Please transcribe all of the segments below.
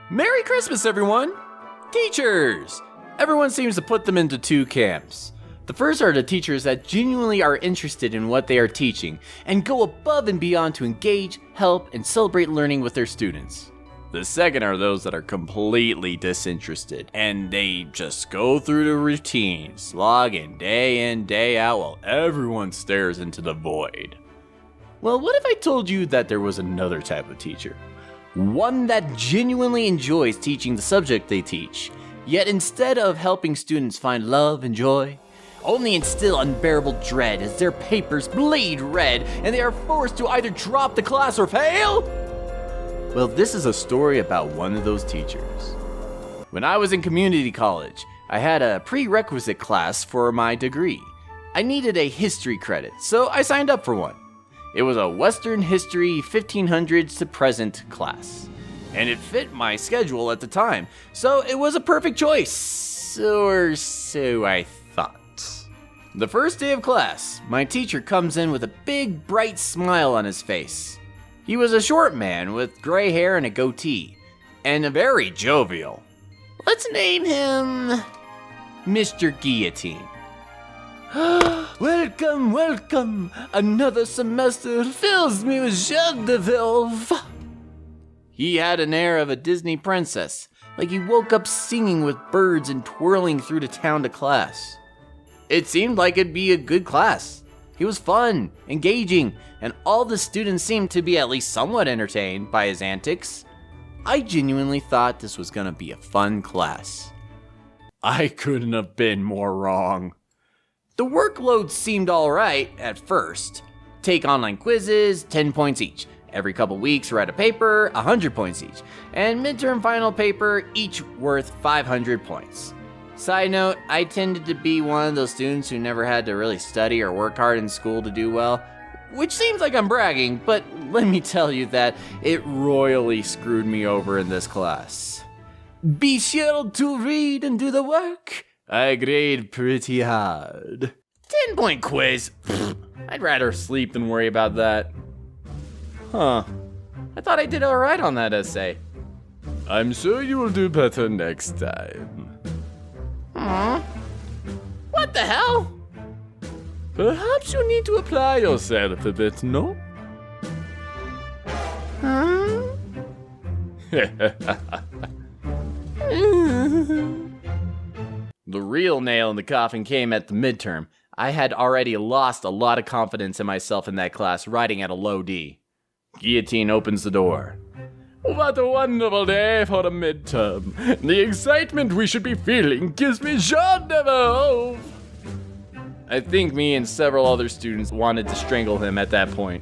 Merry Christmas, everyone! Teachers! Everyone seems to put them into two camps. The first are the teachers that genuinely are interested in what they are teaching and go above and beyond to engage, help, and celebrate learning with their students. The second are those that are completely disinterested, and they just go through the routine, slogging day in, day out while everyone stares into the void. Well, what if I told you that there was another type of teacher? One that genuinely enjoys teaching the subject they teach, yet instead of helping students find love and joy, only instill unbearable dread as their papers bleed red and they are forced to either drop the class or fail? Well, this is a story about one of those teachers. When I was in community college, I had a prerequisite class for my degree. I needed a history credit, so I signed up for one. It was a Western History 1500s to present class, and it fit my schedule at the time, so it was a perfect choice, or so I thought. The first day of class, my teacher comes in with a big, bright smile on his face. He was a short man with gray hair and a goatee, and very jovial. Let's name him Mr. Guillotine. Welcome, welcome! Another semester fills me with joie de vivre. He had an air of a Disney princess, like he woke up singing with birds and twirling through the town to class. It seemed like it'd be a good class. He was fun, engaging, and all the students seemed to be at least somewhat entertained by his antics. I genuinely thought this was gonna be a fun class. I couldn't have been more wrong. The workload seemed alright at first. Take online quizzes, 10 points each. Every couple weeks write a paper, 100 points each. And midterm final paper, each worth 500 points. Side note, I tended to be one of those students who never had to really study or work hard in school to do well. Which seems like I'm bragging, but let me tell you that it royally screwed me over in this class. Be sure to read and do the work. I grade pretty hard. 10-point quiz. I'd rather sleep than worry about that. Huh. I thought I did alright on that essay. I'm sure you will do better next time. What the hell? Perhaps you need to apply yourself a bit, no? The real nail in the coffin came at the midterm. I had already lost a lot of confidence in myself in that class, writing at a low D. Guillotine opens the door. What a wonderful day for a midterm. The excitement we should be feeling gives me joie de vivre. I think me and several other students wanted to strangle him at that point.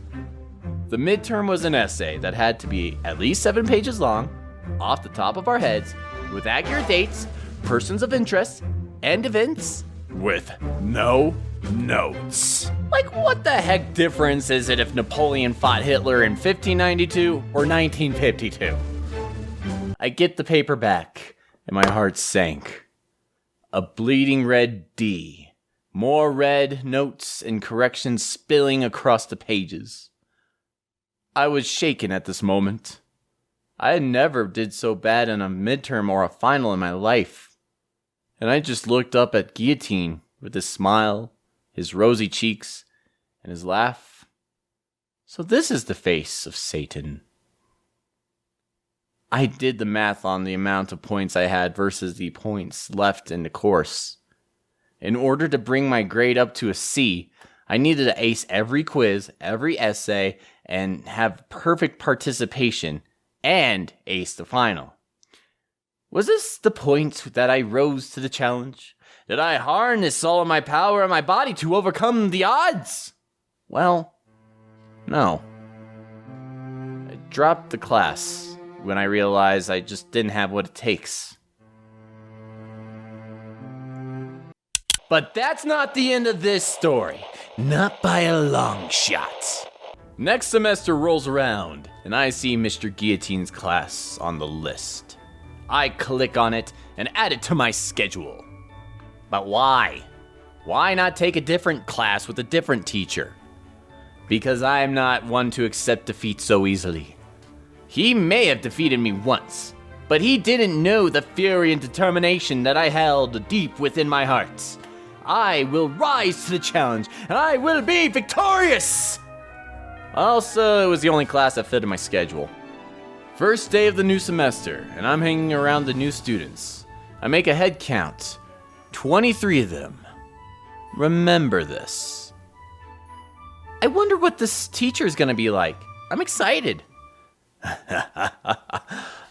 The midterm was an essay that had to be at least 7 pages long, off the top of our heads, with accurate dates, persons of interest, and events, with no notes. Like, what the heck difference is it if Napoleon fought Hitler in 1592 or 1952? I get the paper back, and my heart sank. A bleeding red D. More red notes and corrections spilling across the pages. I was shaken at this moment. I had never did so bad in a midterm or a final in my life. And I just looked up at Guillotine with his smile, his rosy cheeks, and his laugh. So this is the face of Satan. I did the math on the amount of points I had versus the points left in the course. In order to bring my grade up to a C, I needed to ace every quiz, every essay, and have perfect participation, and ace the final. Was this the point that I rose to the challenge? Did I harness all of my power in my body to overcome the odds? Well, no. I dropped the class when I realized I just didn't have what it takes. But that's not the end of this story. Not by a long shot. Next semester rolls around, and I see Mr. Guillotine's class on the list. I click on it and add it to my schedule. But why? Why not take a different class with a different teacher? Because I am not one to accept defeat so easily. He may have defeated me once, But he didn't know the fury and determination that I held deep within my heart. I will rise to the challenge, and I will be victorious! Also, it was the only class that fit in my schedule. First day of the new semester, and I'm hanging around the new students. I make a head count. 23 of them. Remember this. I wonder what this teacher is going to be like. I'm excited.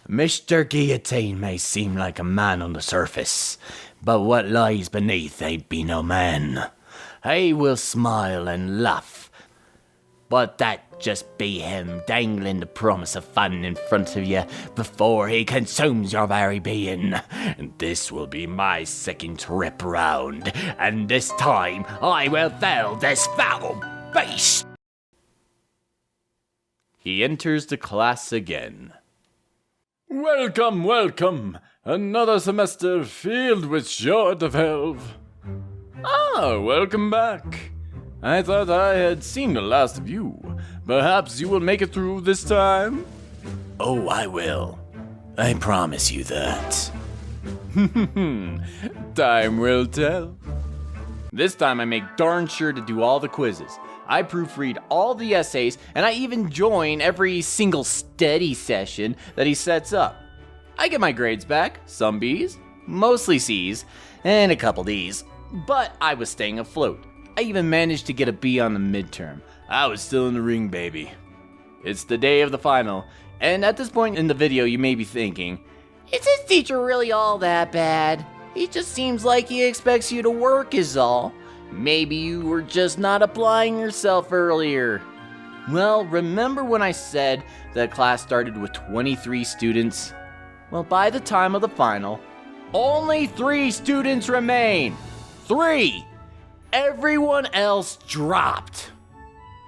Mr. Guillotine may seem like a man on the surface, but what lies beneath ain't be no man. He will smile and laugh, but that just be him dangling the promise of fun in front of you before he consumes your very being. And this will be my second trip round, and this time I will fell this foul beast. He enters the class again. Welcome, welcome. Another semester filled with joy to delve. Ah, welcome back. I thought I had seen the last of you. Perhaps you will make it through this time? Oh, I will. I promise you that. Time will tell. This time I make darn sure to do all the quizzes. I proofread all the essays, and I even join every single study session that he sets up. I get my grades back, some B's, mostly C's, and a couple D's, but I was staying afloat. I even managed to get a B on the midterm. I was still in the ring, baby. It's the day of the final, and at this point in the video you may be thinking, is this teacher really all that bad? He just seems like he expects you to work is all. Maybe you were just not applying yourself earlier. Well, remember when I said that class started with 23 students? Well, by the time of the final, only 3 students remain. 3! Everyone else dropped.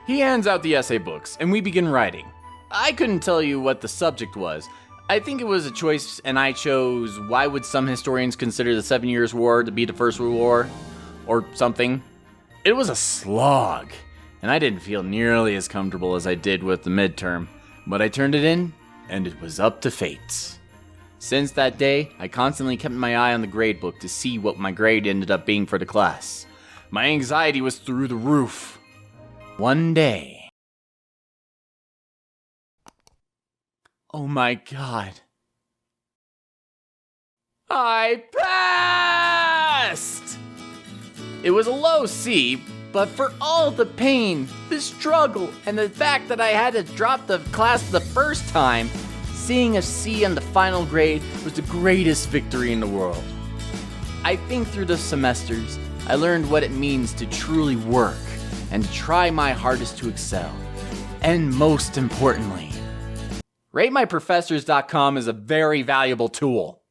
He hands out the essay books, and we begin writing. I couldn't tell you what the subject was. I think it was a choice, and I chose, why would some historians consider the 7 Years' War to be the First World War? Or something. It was a slog, and I didn't feel nearly as comfortable as I did with the midterm, but I turned it in, and it was up to fate. Since that day, I constantly kept my eye on the grade book to see what my grade ended up being for the class. My anxiety was through the roof. One day... Oh my god. I passed! It was a low C, but for all the pain, the struggle, and the fact that I had to drop the class the first time, seeing a C on the final grade was the greatest victory in the world. I think through the semesters, I learned what it means to truly work and to try my hardest to excel. And most importantly, RateMyProfessors.com is a very valuable tool.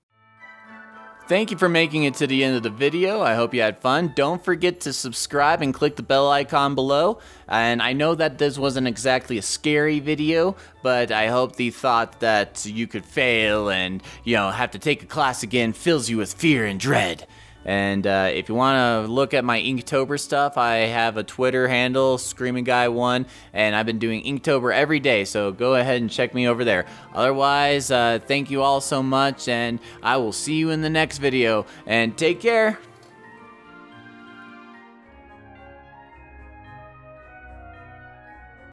Thank you for making it to the end of the video. I hope you had fun. Don't forget to subscribe and click the bell icon below. And I know that this wasn't exactly a scary video, but I hope the thought that you could fail and, have to take a class again fills you with fear and dread. And if you want to look at my Inktober stuff, I have a Twitter handle, ScreamingGuy1, and I've been doing Inktober every day, so go ahead and check me over there. Otherwise, thank you all so much, and I will see you in the next video, and take care.